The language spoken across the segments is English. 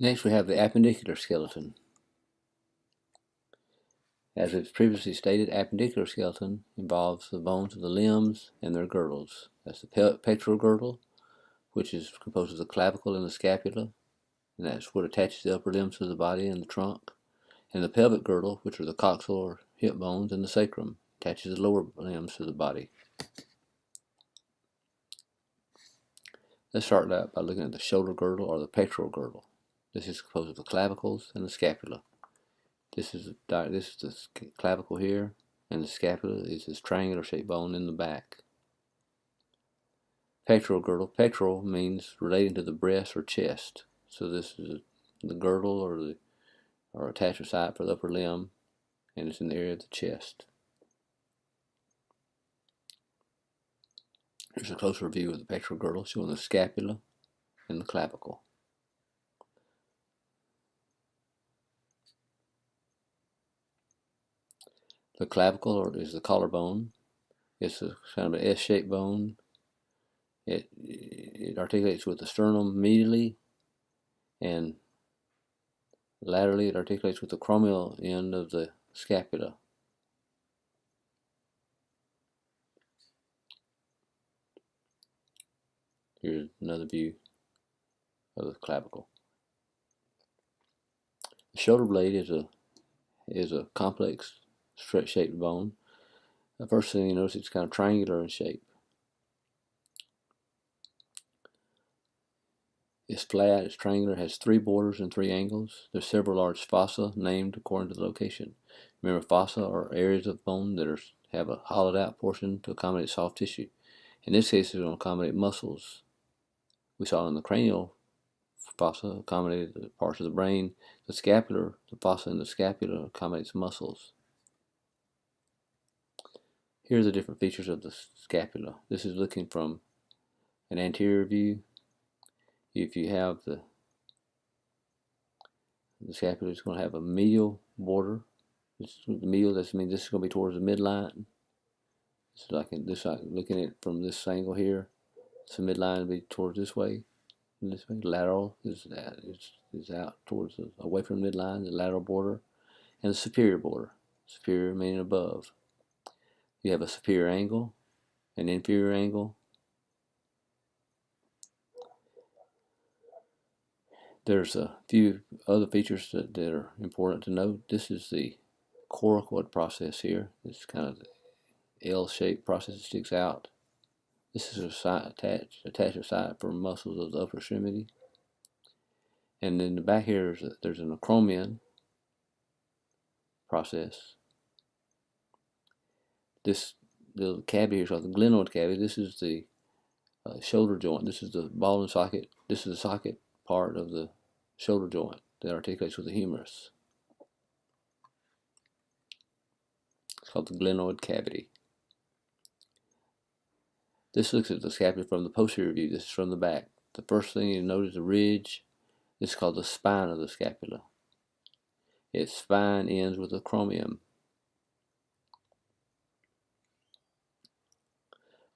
Next we have the appendicular skeleton. As we've previously stated, appendicular skeleton involves the bones of the limbs and their girdles. That's the pectoral girdle, which is composed of the clavicle and the scapula, and that's what attaches the upper limbs to the body and the trunk. And the pelvic girdle, which are the coxal or hip bones, and the sacrum, attaches the lower limbs to the body. Let's start out by looking at the shoulder girdle or the pectoral girdle. This is composed of the clavicles and the scapula. This is the clavicle here, and the scapula is this triangular shaped bone in the back. Pectoral girdle. Pectoral means relating to the breast or chest. So this is the girdle or attachment site for the upper limb, and it's in the area of the chest. Here's a closer view of the pectoral girdle showing the scapula and the clavicle. The clavicle is the collarbone. It's a kind of an S-shaped bone. It articulates with the sternum medially, and laterally it articulates with the acromial end of the scapula. Here's another view of the clavicle. The shoulder blade is a complex shaped bone. The first thing you notice, it's kind of triangular in shape. It's flat, it's triangular, has 3 borders and 3 angles. There's several large fossa named according to the location. Remember, fossa are areas of bone that have a hollowed out portion to accommodate soft tissue. In this case, it's going to accommodate muscles. We saw in the cranial fossa accommodated the parts of the brain. The fossa in the scapula accommodates muscles. Here are the different features of the scapula. This is looking from an anterior view. If you have the scapula, is going to have a medial border. This medial, that means this is going to be towards the midline. So looking at it from this angle here, so midline will be towards this way. Lateral is out towards away from midline, the lateral border, and the superior border. Superior meaning above. You have a superior angle, an inferior angle. There's a few other features that are important to note. This is the coracoid process here. This kind of L-shaped process that sticks out. This is a attachment site for muscles of the upper extremity. And in the back here, there's an acromion process. This little cavity here is called the glenoid cavity. This is the shoulder joint. This is the ball and socket. This is the socket part of the shoulder joint that articulates with the humerus. It's called the glenoid cavity. This looks at the scapula from the posterior view. This is from the back. The first thing you notice is a ridge. This is called the spine of the scapula. Its spine ends with a acromion.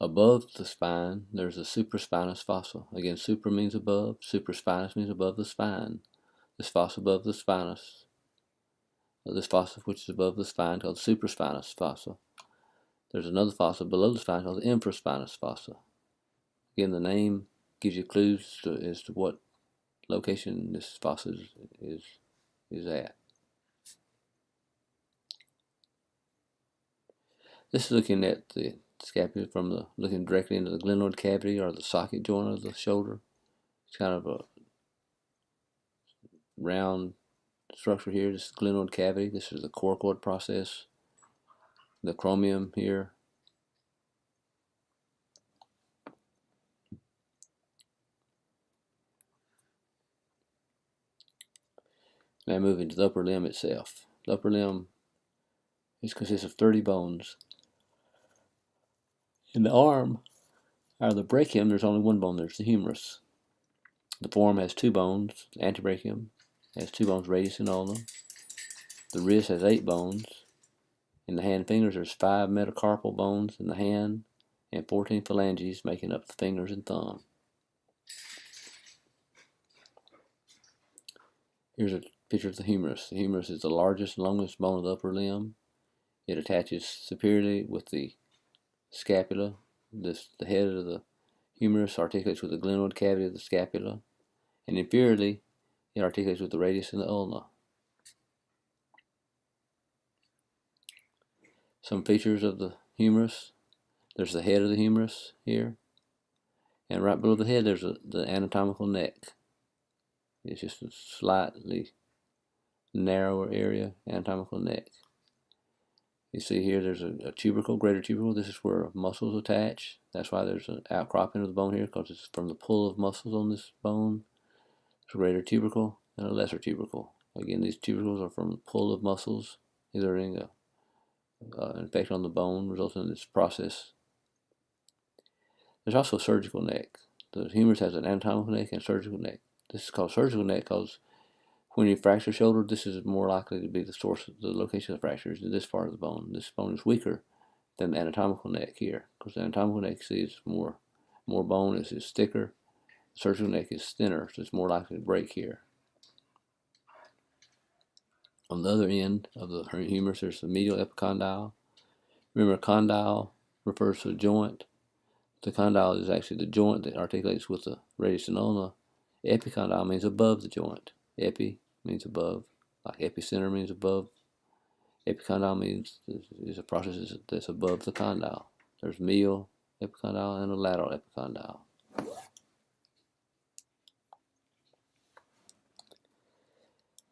Above the spine, there's a supraspinous fossa. Again, supra means above, supraspinous means above the spine. This fossa above the spinous, this fossa which is above the spine called supraspinous fossa. There's another fossa below the spine called the infraspinous fossa. Again, the name gives you clues as to what location this fossa is at. This is looking at the scapula from looking directly into the glenoid cavity or the socket joint of the shoulder. It's kind of a round structure here. This is the glenoid cavity. This is the coracoid process. The acromion here. Now moving to the upper limb itself. The upper limb consists of 30 bones. In the arm, or the brachium, there's only one bone. There's the humerus. The forearm has 2 bones. The antebrachium has 2 bones, radius and ulna. The wrist has 8 bones. In the hand fingers, there's 5 metacarpal bones in the hand and 14 phalanges making up the fingers and thumb. Here's a picture of the humerus. The humerus is the largest and longest bone of the upper limb. It attaches superiorly with the scapula. The head of the humerus articulates with the glenoid cavity of the scapula, and inferiorly it articulates with the radius and the ulna. Some features of the humerus. There's the head of the humerus here, and right below the head there's the anatomical neck. It's just a slightly narrower area, anatomical neck. You see here there's a tubercle, greater tubercle. This is where muscles attach. That's why there's an outcropping of the bone here, because it's from the pull of muscles on this bone. There's a greater tubercle and a lesser tubercle. Again, these tubercles are from the pull of muscles, either in an effect on the bone resulting in this process. There's also a surgical neck. The humerus has an anatomical neck and a surgical neck. This is called surgical neck because when you fracture shoulder, this is more likely to be the source of the location of the fractures in this part of the bone. This bone is weaker than the anatomical neck here, because the anatomical neck, see, it's more bone, is thicker. The surgical neck is thinner, so it's more likely to break here. On the other end of the humerus, there's the medial epicondyle. Remember, condyle refers to a joint. The condyle is actually the joint that articulates with the radius and ulna. Epicondyle means above the joint. Epi means above, like epicenter means above. Epicondyle means is a process that's above the condyle. There's medial epicondyle and a lateral epicondyle.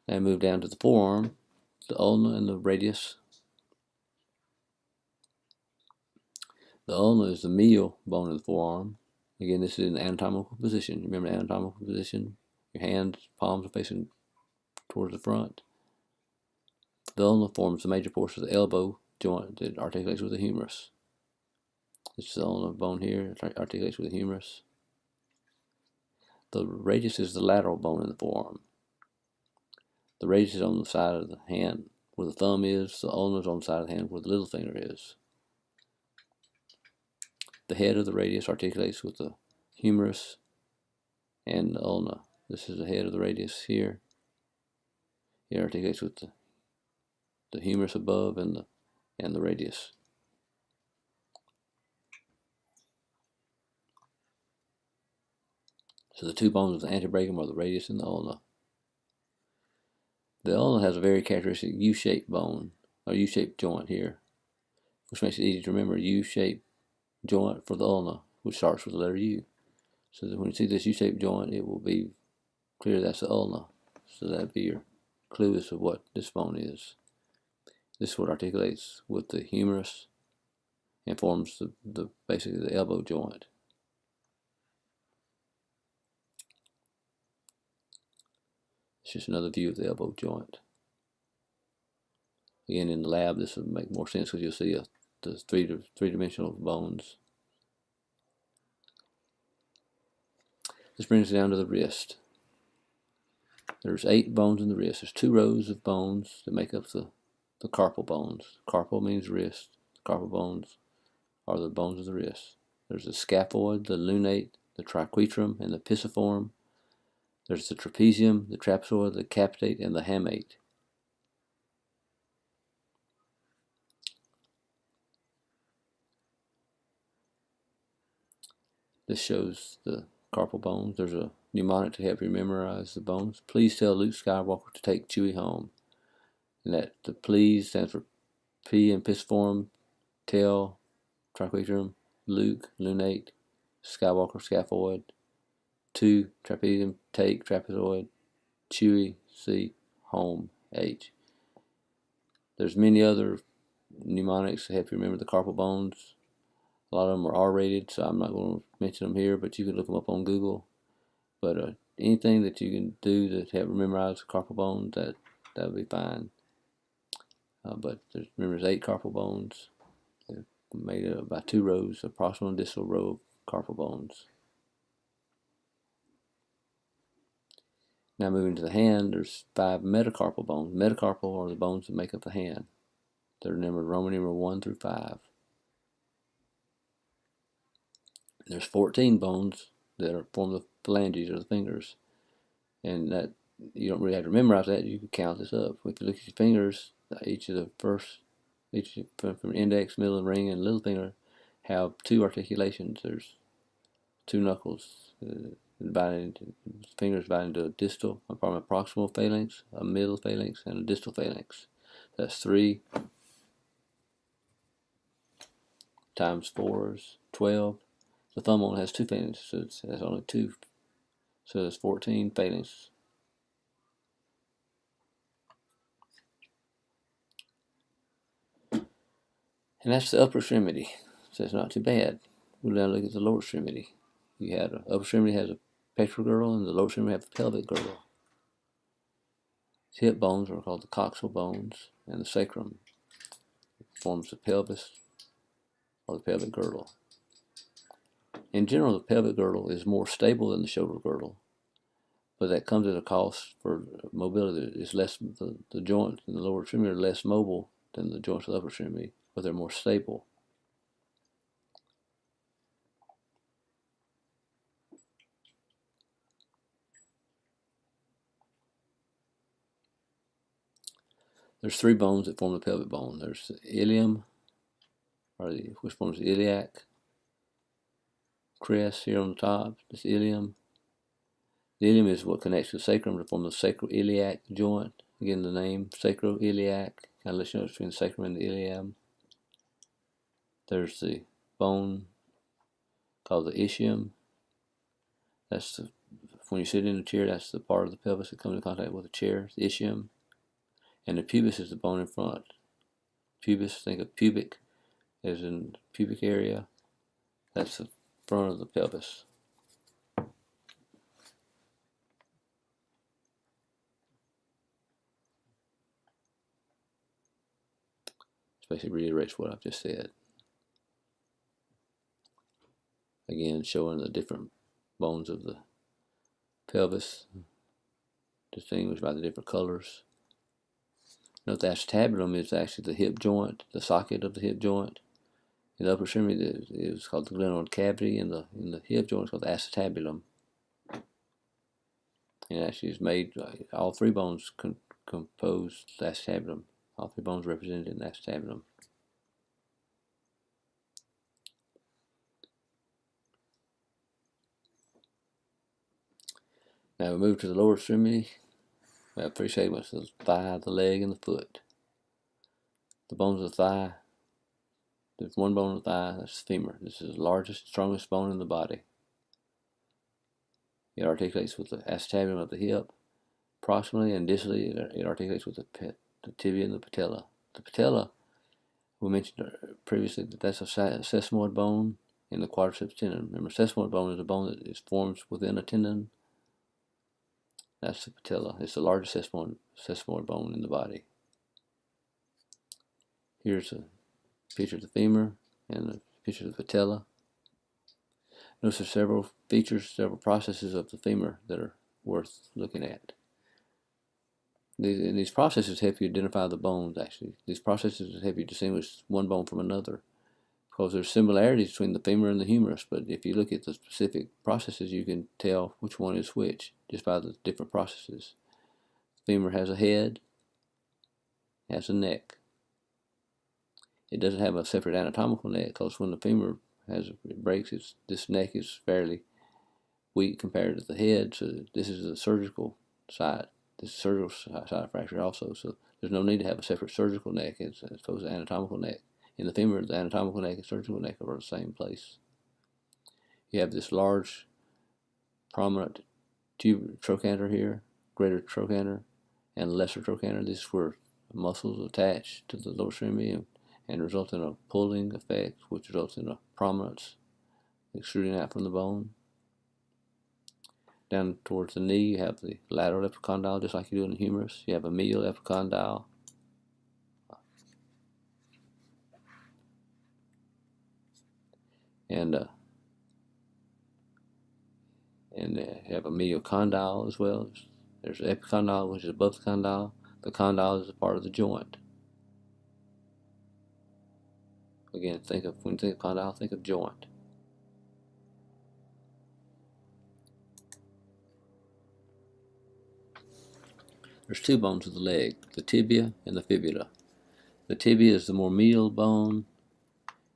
Now move down to the forearm, the ulna and the radius. The ulna is the medial bone of the forearm. Again, this is in the anatomical position. Remember the anatomical position? Your hands, palms are facing towards the front. The ulna forms the major portion of the elbow joint that articulates with the humerus. This is the ulnar bone here, it articulates with the humerus. The radius is the lateral bone in the forearm. The radius is on the side of the hand where the thumb is. The ulna is on the side of the hand where the little finger is. The head of the radius articulates with the humerus and the ulna. This is the head of the radius here. It articulates with the humerus above and the radius. So the two bones of the antebrachium are the radius and the ulna. The ulna has a very characteristic U-shaped bone, or U-shaped joint here, which makes it easy to remember. U-shaped joint for the ulna, which starts with the letter U. So that when you see this U-shaped joint, it will be clear that's the ulna. So that'd be your clue as to what this bone is. This is what articulates with the humerus and forms basically the elbow joint. It's just another view of the elbow joint. Again, in the lab, this will make more sense because you'll see the three-dimensional bones. This brings us down to the wrist. There's 8 bones in the wrist. There's 2 rows of bones that make up the carpal bones. Carpal means wrist. The carpal bones are the bones of the wrist. There's the scaphoid, the lunate, the triquetrum, and the pisiform. There's the trapezium, the trapezoid, the capitate, and the hamate. This shows the carpal bones. There's a mnemonic to help you memorize the bones. Please tell Luke Skywalker to take Chewie home. And that the please stands for P in pisiform, tell, triquetrum, Luke, lunate, Skywalker, scaphoid, 2, trapezium, take, trapezoid, Chewie, C, home, H. There's many other mnemonics to help you remember the carpal bones. A lot of them are R-rated, so I'm not going to mention them here, but you can look them up on Google. But anything that you can do to help memorize the carpal bones, that would be fine. But remember, there's 8 carpal bones. They're made up by 2 rows, a proximal and distal row of carpal bones. Now moving to the hand, there's 5 metacarpal bones. Metacarpal are the bones that make up the hand. They're numbered Roman numeral 1 through 5. There's 14 bones that form the phalanges or the fingers, and that you don't really have to memorize that. You can count this up. If you look at your fingers, each from index, middle, and ring, and little finger have two articulations. There's two knuckles fingers divided into a distal, a proximal phalanx, a middle phalanx, and a distal phalanx. That's 3 times 4 is 12. The thumb only has 2 phalanxes, so it has only 2. So there's 14 phalanxes. And that's the upper extremity, so it's not too bad. We'll now look at the lower extremity. You have the upper extremity has a pectoral girdle, and the lower extremity has a pelvic girdle. Hip bones are called the coxal bones, and the sacrum forms the pelvis or the pelvic girdle. In general, the pelvic girdle is more stable than the shoulder girdle, but that comes at a cost for mobility. It's less, the joints in the lower extremity are less mobile than the joints of the upper extremity, but they're more stable. There's 3 bones that form the pelvic bone. There's the ilium, which forms the iliac crest here on the top. This ilium. The ilium is what connects the sacrum to form the sacroiliac joint. Again, the name sacroiliac kind of lets you know between the sacrum and the ilium. There's the bone called the ischium. That's when you sit in a chair, that's the part of the pelvis that comes in contact with the chair, the ischium. And the pubis is the bone in front. Pubis, think of pubic as in pubic area. That's the front of the pelvis. This basically reiterates what I've just said. Again, showing the different bones of the pelvis, distinguished by the different colors. Note the acetabulum is actually the hip joint, the socket of the hip joint. In the upper extremity is called the glenoid cavity, and in the hip joint is called the acetabulum. And it actually is made, all 3 bones compose the acetabulum. All 3 bones represented in the acetabulum. Now we move to the lower extremity. We have 3 segments: the thigh, the leg, and the foot. The bones of the thigh, there's 1 bone of the thigh, that's the femur. This is the largest, strongest bone in the body. It articulates with the acetabulum of the hip. Proximally and distally, it articulates with the tibia and the patella. The patella, we mentioned previously that that's a sesamoid bone in the quadriceps tendon. Remember, sesamoid bone is a bone that forms within a tendon. That's the patella. It's the largest sesamoid bone in the body. Here's a picture of the femur and a picture of the patella. Notice there's several features, several processes of the femur that are worth looking at. These processes help you identify the bones, actually. These processes help you distinguish one bone from another, because there's similarities between the femur and the humerus, but if you look at the specific processes, you can tell which one is which just by the different processes. The femur has a head, has a neck. It doesn't have a separate anatomical neck, because when the femur breaks, this neck is fairly weak compared to the head, so this is a surgical site. This is a surgical site fracture also, so there's no need to have a separate surgical neck as opposed to anatomical neck. In the femur, the anatomical neck and surgical neck are the same place. You have this large, prominent trochanter here, greater trochanter, and lesser trochanter. This is where muscles attach to the lower extremity and result in a pulling effect, which results in a prominence extruding out from the bone. Down towards the knee, you have the lateral epicondyle, just like you do in the humerus. You have a medial epicondyle. And you have a medial condyle as well. There's the epicondyle, which is above the condyle. The condyle is a part of the joint. Again, when you think of condyle, think of joint. There's two bones of the leg, the tibia and the fibula. The tibia is the more medial bone.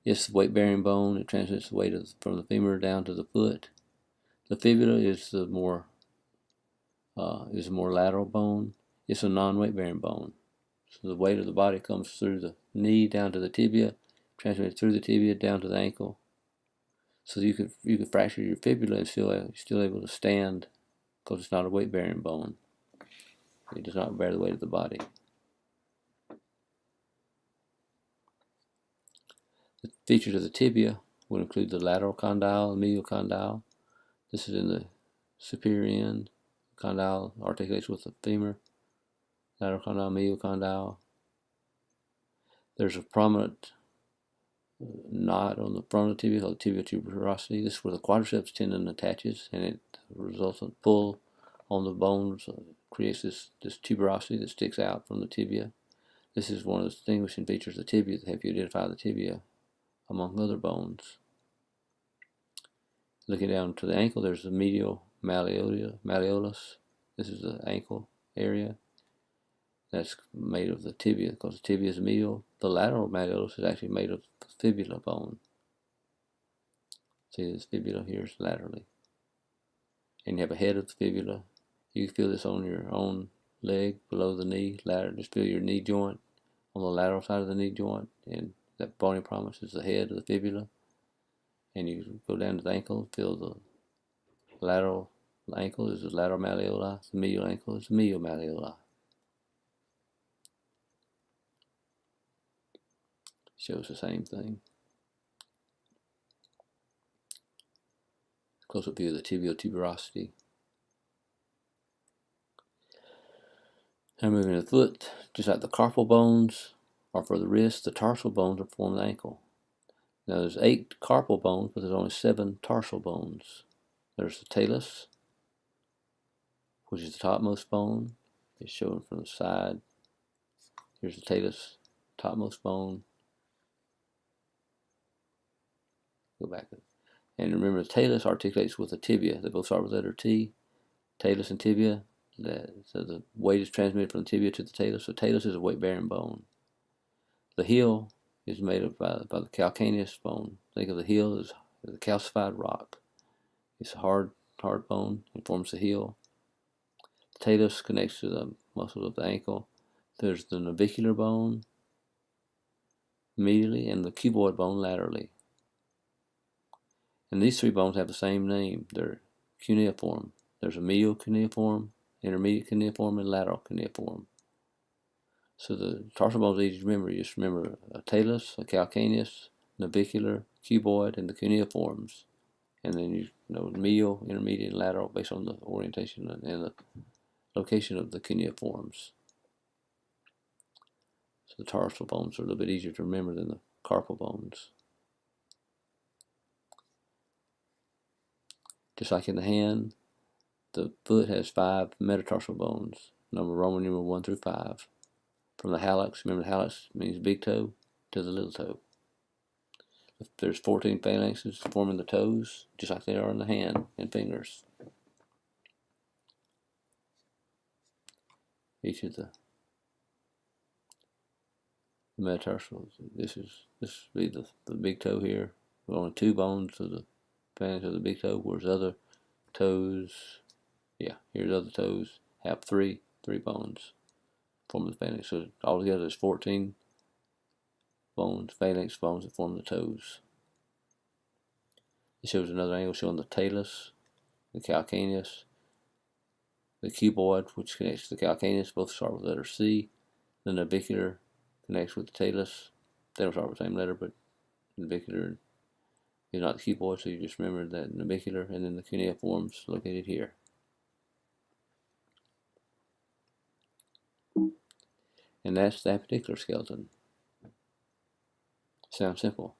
It's the weight-bearing bone. It transmits the weight from the femur down to the foot. The fibula is the more lateral bone. It's a non-weight-bearing bone. So the weight of the body comes through the knee down to the tibia, transmitted through the tibia down to the ankle. So you could fracture your fibula and still able to stand because it's not a weight-bearing bone. It does not bear the weight of the body. The features of the tibia would include the lateral condyle and medial condyle. This is in the superior end. Condyle articulates with the femur. Lateral condyle, medial condyle. There's a prominent knot on the front of the tibia called tibial tuberosity. This is where the quadriceps tendon attaches, and it results in pull on the bones, creates this tuberosity that sticks out from the tibia. This is one of the distinguishing features of the tibia that help you identify the tibia among other bones. Looking down to the ankle, there's the medial malleolus. This is the ankle area. That's made of the tibia because the tibia is medial. The lateral malleolus is actually made of the fibula bone. See, this fibula here is laterally. And you have a head of the fibula. You can feel this on your own leg below the knee. Just feel your knee joint on the lateral side of the knee joint. And that bony prominence is the head of the fibula. And you go down to the ankle, feel the lateral ankle is the lateral malleoli. The medial ankle is the medial malleoli. Shows the same thing. Close-up view of the tibial tuberosity. Now moving to the foot, just like the carpal bones are for the wrist, the tarsal bones are for the ankle. Now there's 8 carpal bones, but there's only 7 tarsal bones. There's the talus, which is the topmost bone. It's shown from the side. Here's the talus, topmost bone. Go back. And remember, the talus articulates with the tibia. They both start with the letter T. Talus and tibia. So the weight is transmitted from the tibia to the talus. So talus is a weight-bearing bone. The heel is made up by the calcaneus bone. Think of the heel as a calcified rock. It's a hard bone. It forms the heel. The talus connects to the muscles of the ankle. There's the navicular bone medially and the cuboid bone laterally. And these 3 bones have the same name. They're cuneiform. There's a medial cuneiform, intermediate cuneiform, and lateral cuneiform. So the tarsal bones are easy to remember. You just remember a talus, a calcaneus, navicular, cuboid, and the cuneiforms. And then you know medial, intermediate, and lateral based on the orientation and the location of the cuneiforms. So the tarsal bones are a little bit easier to remember than the carpal bones. Just like in the hand, the foot has 5 metatarsal bones, Roman numeral 1 through 5. From the hallux, remember the hallux means big toe, to the little toe. There's 14 phalanxes forming the toes, just like they are in the hand and fingers. Each of the metatarsals. This would be the big toe here. With only 2 bones of the phalanx of the big toe, whereas other toes, here's other toes, have three bones forming the phalanx. So altogether there's 14 bones, phalanx bones that form the toes. It shows another angle showing the talus, the calcaneus, the cuboid, which connects to the calcaneus, both start with the letter C. The navicular connects with the talus. They don't start with the same letter, but navicular is not the cuboid, so you just remember that navicular, and then the cuneiforms located here. And that's the appendicular skeleton. Sounds simple.